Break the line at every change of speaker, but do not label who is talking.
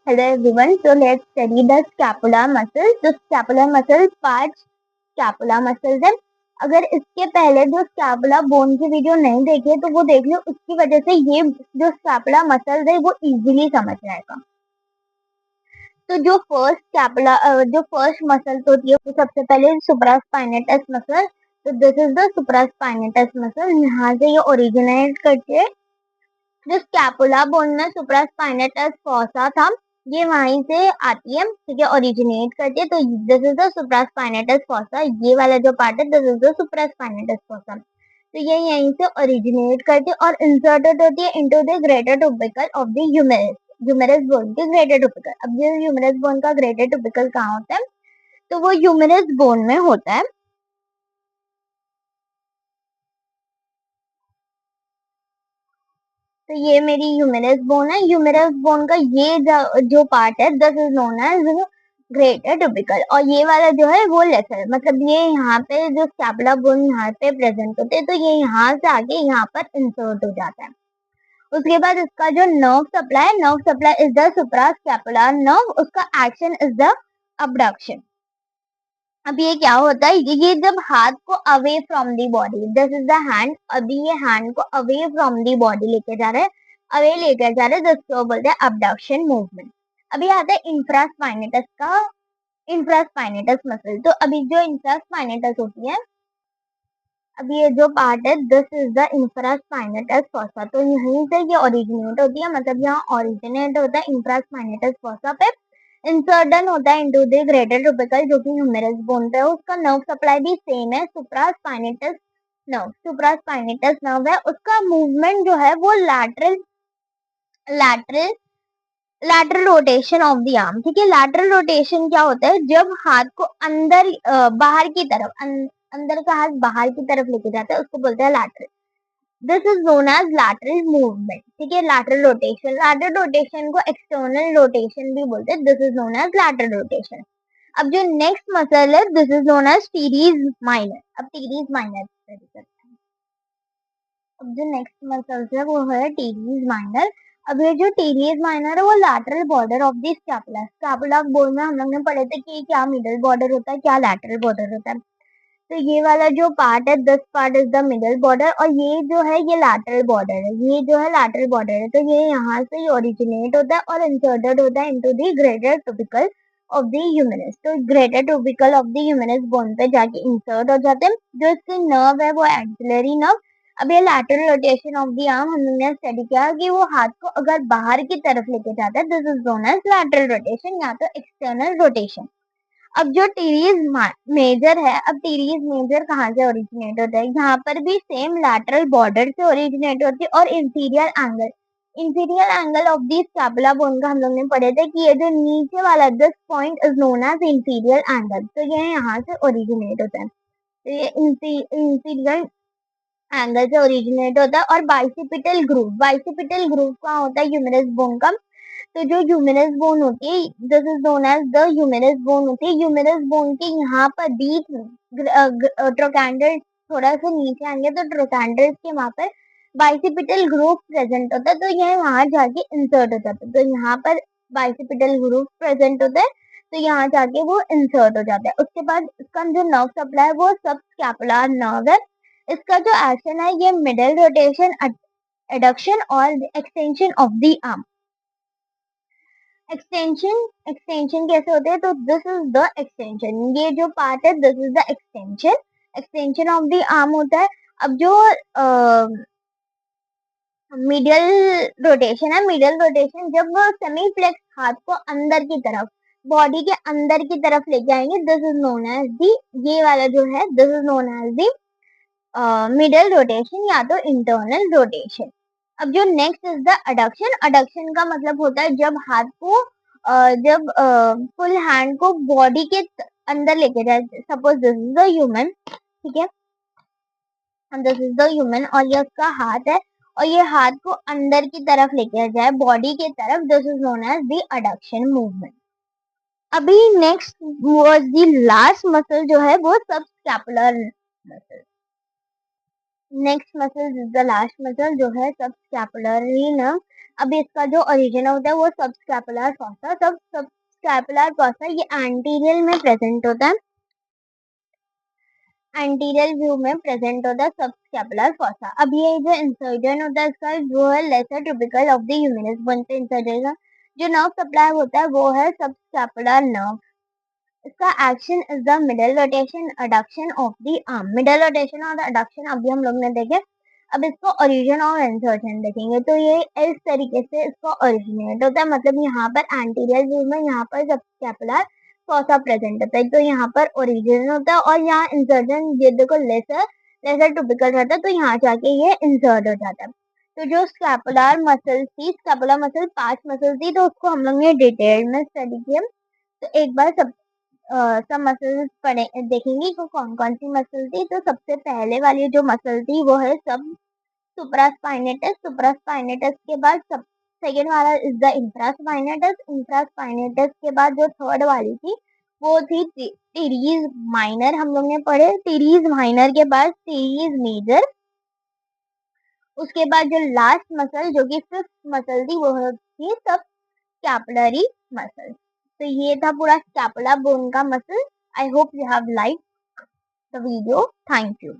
Hello everyone. So let's study the scapular muscle. तो scapular muscle 5 scapular muscles है. अगर इसके पहले जो स्कैपुला बोन की वीडियो नहीं देखी है तो वो देख लो. उसकी वजह से ये जो स्कैपुला मसल्स है वो इजीली समझ जाएगा. तो जो फर्स्ट मसल होती है वो सबसे पहले सुप्रास्पाइनेटस मसल. तो this is the supraspinatus muscle. यहाँ से ये ओरिजिनेट करके जो स्कैपुला बोन में सुप्रास्पाइनेटस फॉसा था ये वहीं से आती है. ठीक है, ओरिजिनेट करती है. तो this is the supraspinatus fossa. ये वाला जो पार्ट है this is the supraspinatus fossa. तो ये यहीं से ओरिजिनेट करती है और इंसर्टेड होती है into the greater tubercle of the humerus bone के ग्रेटर ट्यूबिकल. अब ये ह्यूमेरस बोन का ग्रेटर ट्यूबिकल कहाँ होता है? तो वो ह्यूमेरस बोन में होता है. तो ये मेरी ह्यूमेरस बोन है. ह्यूमेरस बोन का ये जो पार्ट है this is known as greater tubercle. और ये वाला जो है वो लेसर. मतलब ये यहाँ पे जो स्कैपुला बोन यहाँ पे प्रेजेंट होते हैं तो ये यहाँ से आगे यहाँ पर इंसर्ट हो जाता है. उसके बाद इसका जो nerve supply is the supra scapular nerve. उसका एक्शन इज द अबडक्शन. अब ये क्या होता है? ये जब हाथ को away from the body, this is the hand. अभी ये हैंड को अवे फ्रॉम दी बॉडी लेके जा रहे हैं, अवे लेकर जा रहे हैं, जिसको बोलते हैं अबडक्शन मूवमेंट. अभी आता है इंफ्रास्पाइनेटस मसल. तो अभी जो इंफ्रास्पाइनेटस होती है, अभी ये जो पार्ट है this is the infraspinatus fossa. तो यहीं से ये ओरिजिनेट होती है. मतलब यहाँ ओरिजिनेट होता है इंफ्रास्पाइनेटस फॉसा पे, इंसर्टन होता है इनटू द ग्रेटर ट्यूबिकल जो कि ह्यूमेरस बोन पे है. उसका नर्व सप्लाई भी सेम है, सुप्रास्पाइनेटस नर्व है. उसका मूवमेंट जो है वो lateral lateral rotation of the arm. ठीक है, लैटरल रोटेशन क्या होता है? जब हाथ को अंदर बाहर की तरफ अंदर का हाथ बाहर की तरफ लेके जाता है उसको बोलते हैं lateral. This is known as lateral movement. ठीक है, लैटरल रोटेशन को एक्सटर्नल रोटेशन भी बोलते हैं. This is known as lateral rotation. अब जो नेक्स्ट मसल है this is known as teres minor. अब टीरीज माइनर स्टडी करते हैं. अब जो नेक्स्ट मसल है वो है टीरीज माइनर. अब ये जो टीरीज माइनर है वो lateral border of the scapula bone में हम लोग ने पढ़े थे कि क्या मिडल बॉर्डर होता है, क्या लैटरल बॉर्डर होता है. तो ये वाला जो पार्ट है this part is the middle border और ये जो है ये लैटरल बॉर्डर है. ये जो है लैटरल बॉर्डर है. तो ये यहाँ से ही ओरिजिनेट होता है और इंसर्टेड होता है into the greater tubercle of the humerus. तो greater tubercle of the humerus bone पे जाके इंसर्ट हो जाते हैं. जो इसके नर्व है वो एक्सिलरी नर्व. अब ये lateral rotation of the arm हम लोग ने स्टडी किया कि वो हाथ को अगर बाहर की तरफ लेके जाता है this is known as lateral rotation या तो एक्सटर्नल रोटेशन. अब जो टीरीज मेजर है, अब टीरीज मेजर कहाँ से ओरिजिनेट होता है? यहाँ पर भी सेम लैटरल बॉर्डर से ओरिजिनेट होती है और inferior angle of the scapula bone का हम लोग ने पढ़े थे कि ये जो नीचे वाला this point is known as inferior angle. तो ये यहाँ से ओरिजिनेट होता है. तो ये इंफीरियर एंगल से ओरिजिनेट होता है. और बाइसिपिटल ग्रूव कहाँ होता है? ह्यूमेरस बोन का. तो जो ह्यूमेरस बोन होती है this is known as the humerus bone होती है. ह्यूमेरस बोन के यहाँ पर बीच में ट्रोकैंडर थोड़ा सा नीचे आएंगे तो ट्रोकैंडर के वहां पर बाइसिपिटल ग्रूव प्रेजेंट होता है. तो यह वहां जाके इंसर्ट हो जाता है. तो यहाँ पर बाइसिपिटल ग्रूव प्रेजेंट होता है तो यहाँ जाके वो इंसर्ट हो जाता है. उसके बाद इसका जो नर्व सप्लाई है वो सब स्कैपुलर नर्व है. इसका जो एक्शन है ये मिडल रोटेशन, एडक्शन और extension of the arm. Extension कैसे होते हैं? तो दिस इज द एक्सटेंशन. ये जो पार्ट है this is the extension of the arm होता है. अब जो मिडल रोटेशन जब सेमीफ्लेक्स हाथ को अंदर की तरफ बॉडी के अंदर की तरफ लेके आएंगे this is known as the, ये वाला जो है this is known as the middle rotation या तो इंटरनल रोटेशन. अब जो नेक्स्ट इज द अडक्शन का मतलब होता है जब हाथ को जब फुल हैंड को बॉडी के अंदर लेके जाए. Suppose this is the human. ठीक है, दिस इज द ह्यूमन और ये उसका हाथ है और ये हाथ को अंदर की तरफ लेके जाए बॉडी के तरफ. This is known as the adduction movement. अभी next was the last muscle जो है वो subscapular muscle. Next muscle is the last muscle जो है सब स्कैपुलरी नर्व. अब इसका जो ओरिजिन होता है वो सबस्कैपुलर फॉसा, सबस्कैपुलर फॉसा ये एंटीरियर में प्रेजेंट होता है, एंटीरियर व्यू में प्रेजेंट होता है सबस्कैपुलर फॉसा। अब ये जो इंसर्जन होता है इसका वो है lesser tubercle of the humerus bone पे इंसर्जन। जो नर्व सप्लाई होता है वो है सबस्कैपुलर नर्व। इसका action is the middle rotation adduction of the arm. Middle rotation और अडक्शन अभी हम लोग ने देखे। अब इसको ओरिजिन और इंसर्शन देखेंगे तो ये इस तरीके से इसका ओरिजिनेट होता है, मतलब यहाँ पर एंटीरियर व्यू में यहाँ पर सबस्कैपुलर फॉसा प्रेजेंट होता है, तो यहाँ पर ओरिजिन होता है और यहाँ इंसर्जन ये देखो लेसर लेसर टुपिकल रहता है, तो यहाँ जाके ये इंसर्ट हो जाता है। तो जो स्कैपुलर मसल थी, स्कैपुलर मसल 5 मसल थी, तो उसको हम लोग ने डिटेल में स्टडी किया। तो एक बार सब मसल्स पढ़े देखेंगे कि कौन कौन सी मसल थी। तो सबसे पहले वाली जो मसल थी वो है सब सुप्रास्पाइनेटस। सुप्रास्पाइनेटस के बाद सब सेकेंड वाला इज द इंफ्रास्पाइनेटस। इंफ्रास्पाइनेटस के बाद जो थर्ड वाली थी वो थी टीरीज माइनर, हम लोग ने पढ़े। टीरीज माइनर के बाद टीरीज मेजर। उसके बाद जो लास्ट मसल जो कि फिफ्थ मसल थी वो थी सब स्कैपुलरी मसल। तो ये था पूरा स्कैपुला बोन का muscle. I hope you have like the video. Thank you.